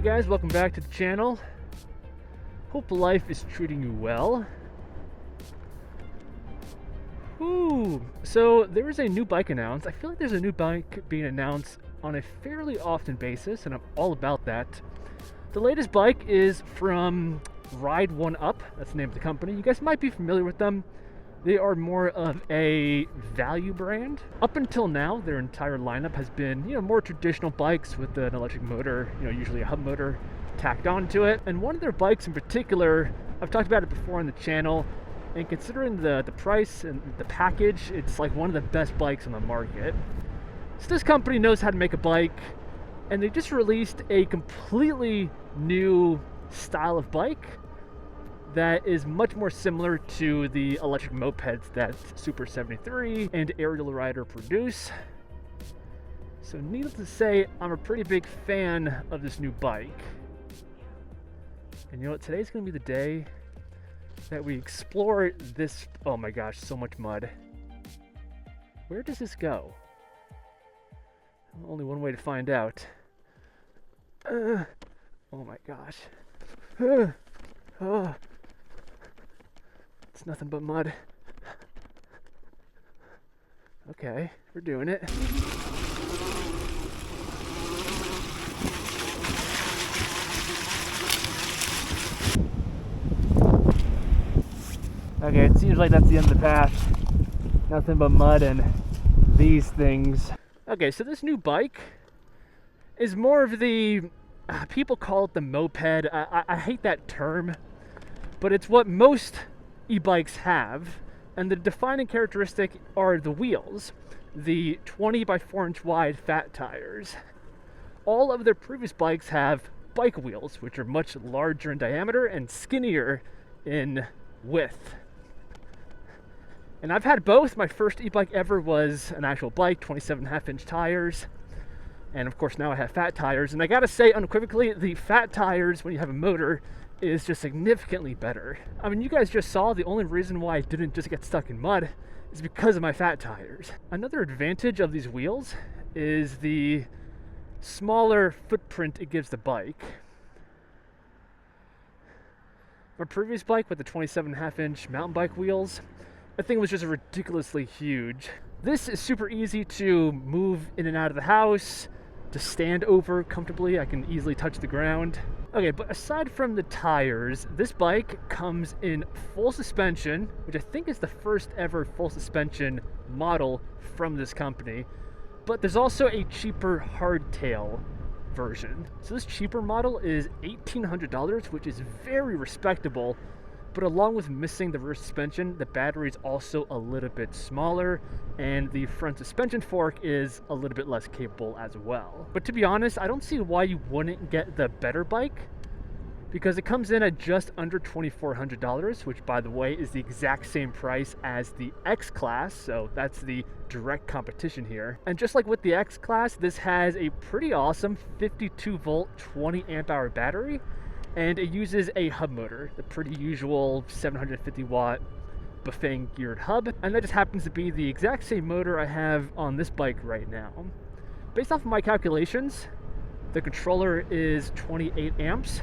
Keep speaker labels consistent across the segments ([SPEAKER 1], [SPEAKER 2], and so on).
[SPEAKER 1] Hey guys, welcome back to the channel. Hope life is treating you well. Ooh, so there is a new bike announced. I feel like there's a new bike being announced on a fairly often basis, and I'm all about that. The latest bike is from Ride One Up. That's the name of the company. You guys might be familiar with them. They are more of a value brand. Up until now, their entire lineup has been, more traditional bikes with an electric motor, usually a hub motor tacked onto it. And one of their bikes in particular, I've talked about it before on the channel, and considering the price and the package, it's like one of the best bikes on the market. So this company knows how to make a bike, and they just released a completely new style of bike that is much more similar to the electric mopeds that Super73 and Ariel Rider produce. So needless to say, I'm a pretty big fan of this new bike. And you know what, today's gonna be the day that we explore this. Oh my gosh, so much mud. Where does this go? Only one way to find out. Oh my gosh. Oh. It's nothing but mud. Okay, we're doing it. Okay, it seems like that's the end of the path. Nothing but mud and these things. Okay, so this new bike is more of the, people call it the moped. I hate that term, but it's what most e-bikes have, and the defining characteristic are the wheels, the 20 by 4 inch wide fat tires. All of their previous bikes have bike wheels, which are much larger in diameter and skinnier in width. And I've had both. My first e-bike ever was an actual bike, 27.5 inch tires. And of course now I have fat tires. And I gotta say unequivocally, the fat tires, when you have a motor, is just significantly better. I mean, you guys just saw the only reason why I didn't just get stuck in mud is because of my fat tires. Another advantage of these wheels is the smaller footprint it gives the bike. My previous bike with the 27.5 inch mountain bike wheels, that thing was just ridiculously huge. This is super easy to move in and out of the house, to stand over comfortably. I can easily touch the ground. Okay, but aside from the tires, this bike comes in full suspension, which I think is the first ever full suspension model from this company. But there's also a cheaper hardtail version. So this cheaper model is $1,800, which is very respectable. But along with missing the rear suspension, the battery is also a little bit smaller, and the front suspension fork is a little bit less capable as well. But to be honest, I don't see why you wouldn't get the better bike, because it comes in at just under $2,400, which by the way is the exact same price as the X Class, so that's the direct competition here. And just like with the X Class, this has a pretty awesome 52 volt 20 amp hour battery, and it uses a hub motor, the pretty usual 750 watt Bafang geared hub, and that just happens to be the exact same motor I have on this bike right now. Based off of my calculations, the controller is 28 amps,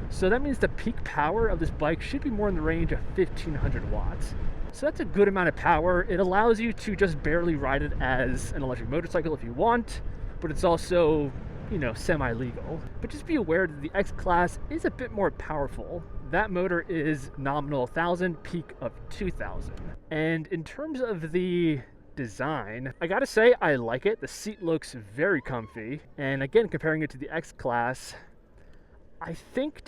[SPEAKER 1] so that means the peak power of this bike should be more in the range of 1,500 watts. So that's a good amount of power. It allows you to just barely ride it as an electric motorcycle if you want, but it's also, semi-legal. But just be aware that the X Class is a bit more powerful. That motor is nominal 1,000, peak of 2,000. And in terms of the design, I gotta say I like it. The seat looks very comfy. And again, comparing it to the X Class, I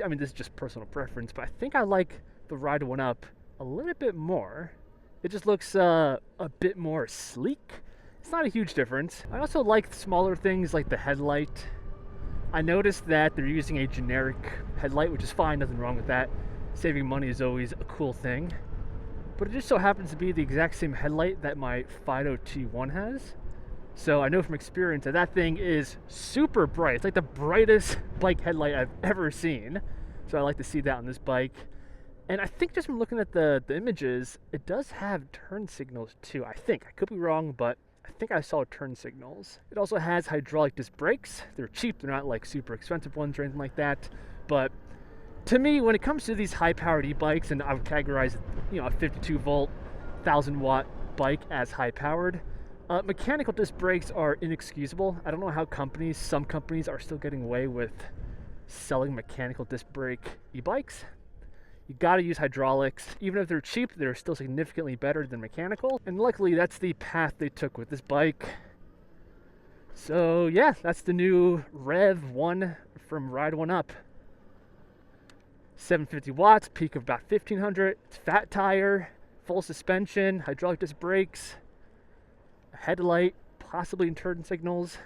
[SPEAKER 1] mean, this is just personal preference, but I think I like the Ride One Up a little bit more. It just looks a bit more sleek. It's not a huge difference. I also like smaller things like the headlight. I noticed that they're using a generic headlight, which is fine, nothing wrong with that. Saving money is always a cool thing. But it just so happens to be the exact same headlight that my Fido T1 has. So I know from experience that that thing is super bright. It's like the brightest bike headlight I've ever seen. So I like to see that on this bike. And I think just from looking at the images, it does have turn signals too. I think. I could be wrong, but I think I saw turn signals. It also has hydraulic disc brakes. They're cheap, they're not like super expensive ones or anything like that. But to me, when it comes to these high-powered e-bikes, and I would categorize, a 52-volt, 1,000-watt bike as high-powered, mechanical disc brakes are inexcusable. I don't know how some companies are still getting away with selling mechanical disc brake e-bikes. You gotta use hydraulics. Even if they're cheap, they're still significantly better than mechanical. And luckily, that's the path they took with this bike. So yeah, that's the new Rev 1 from Ride One Up. 750 watts, peak of about 1,500. It's fat tire, full suspension, hydraulic disc brakes, a headlight, possibly turn signals.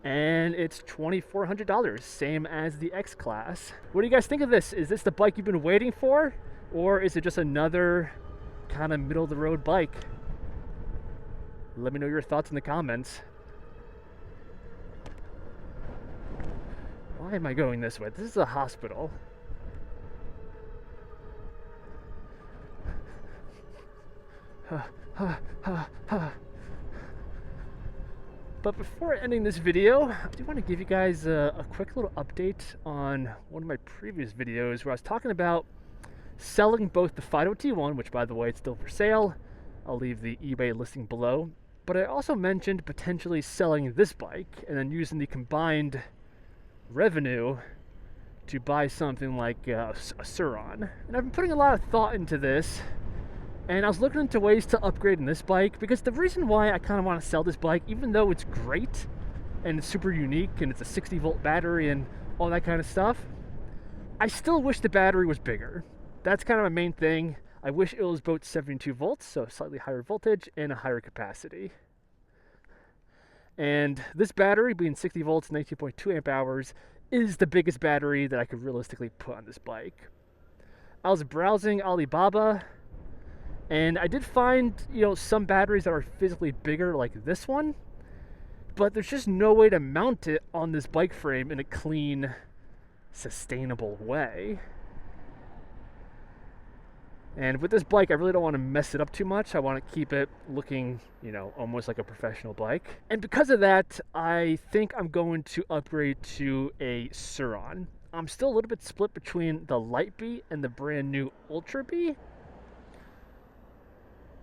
[SPEAKER 1] And it's $2,400, same as the X-Class. What do you guys think of this? Is this the bike you've been waiting for? Or is it just another kind of middle-of-the-road bike? Let me know your thoughts in the comments. Why am I going this way? This is a hospital. But before ending this video, I do want to give you guys a quick little update on one of my previous videos where I was talking about selling both the Fido T1, which by the way, it's still for sale. I'll leave the eBay listing below. But I also mentioned potentially selling this bike and then using the combined revenue to buy something like a Sur-Ron. And I've been putting a lot of thought into this. And I was looking into ways to upgrade in this bike, because the reason why I kind of want to sell this bike, even though it's great and it's super unique and it's a 60-volt battery and all that kind of stuff, I still wish the battery was bigger. That's kind of my main thing. I wish it was both 72 volts, so slightly higher voltage and a higher capacity. And this battery, being 60 volts, 19.2 amp hours, is the biggest battery that I could realistically put on this bike. I was browsing Alibaba, and I did find, some batteries that are physically bigger like this one, but there's just no way to mount it on this bike frame in a clean, sustainable way. And with this bike, I really don't want to mess it up too much. I want to keep it looking, almost like a professional bike. And because of that, I think I'm going to upgrade to a Sur-Ron. I'm still a little bit split between the Light B and the brand new Ultra B.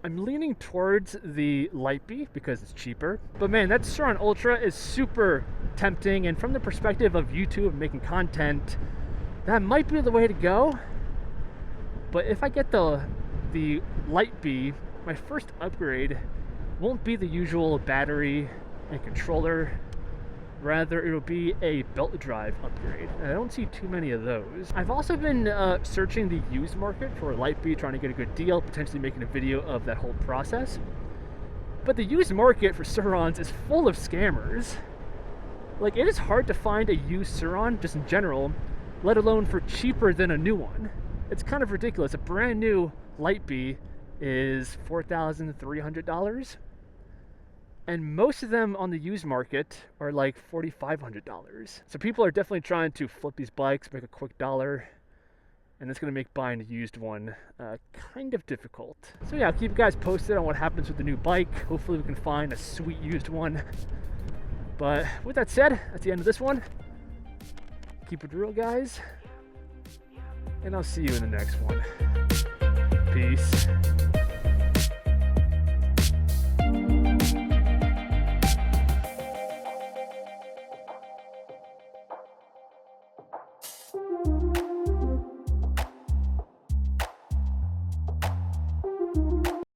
[SPEAKER 1] I'm leaning towards the Light B because it's cheaper. But man, that Sur-Ron Ultra is super tempting. And from the perspective of YouTube and making content, that might be the way to go. But if I get the Light B, my first upgrade won't be the usual battery and controller. Rather, it'll be a belt drive upgrade. And I don't see too many of those. I've also been searching the used market for a Light B, trying to get a good deal, potentially making a video of that whole process. But the used market for Sur-Rons is full of scammers. Like, it is hard to find a used Sur-Ron, just in general, let alone for cheaper than a new one. It's kind of ridiculous. A brand new Light B is $4,300. And most of them on the used market are like $4,500. So people are definitely trying to flip these bikes, make a quick dollar. And that's going to make buying a used one kind of difficult. So yeah, I'll keep you guys posted on what happens with the new bike. Hopefully we can find a sweet used one. But with that said, that's the end of this one. Keep it real, guys. And I'll see you in the next one. Peace.